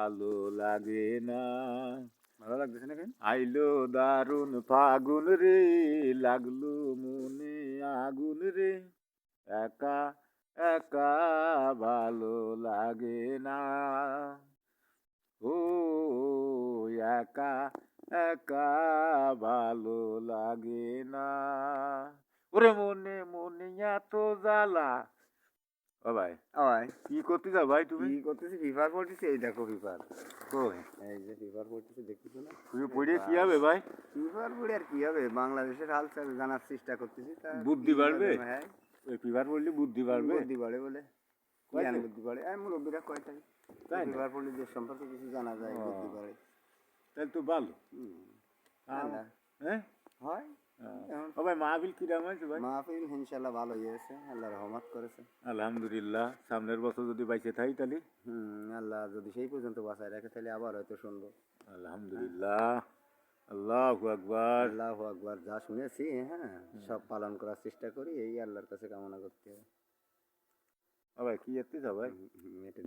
ভালো লাগে না। ভালো লাগতেছে না কেন? আইলো দারুণ ফাগুন রে, লাগলো মনে আগুন রে, একা একা ভালো লাগে না। ও একা একা ভালো লাগে না। ওরে মনে মনে এত জ্বালা। ও ভাই, ওই কি করতে যাও ভাই তুমি? কি করতেছি? ফিফার পড়তেছি, এই দেখো ফিফার। কই এই যে ফিফার পড়তেছি, দেখতেছো না? তুমি পড়ে কি হবে ভাই? ফিফার পড়ে আর কি হবে? বাংলাদেশের হালচাল জানার চেষ্টা করতেছি। তা বুদ্ধি কি বাড়বে? হবে? হ্যাঁ, ওই ফিভার পড়লে বুদ্ধি বাড়বে? বুদ্ধি বাড়ে বলে। কয় জ্ঞান তাই? বুদ্ধি বাড়ে, আমি মুরব্বীরা কয় থাকে। তাই না? ফিফার পড়লে দেশ সম্পর্কে কিছু জানা যায়, ও, বুদ্ধি বাড়ে। তাহলে তো ভালো। হুম, আম- আল্লাহ হ্যাঁ হয়। এখন ও ভাই, মাহফিল কিরাম হয়েছে ভাই? মাহফিল ইনশাল্লাহ ভালো হয়েছে, আল্লাহ রহমত করেছে। আলহামদুলিল্লাহ, সামনের বছর যদি বাইচে থাকি তাহলে আল্লাহ যদি সেই পর্যন্ত বাঁচায় রাখে তাহলে আবার হয়তো শুনবো। আলহামদুলিল্লাহ। আল্লাহু আকবার। আল্লাহ আকবার, যা শুনেছি হ্যাঁ সব পালন করার চেষ্টা করি, এই আল্লাহর কাছে কামনা করতে হবে। ও ভাই, কি এত্তিস ভাই? এটা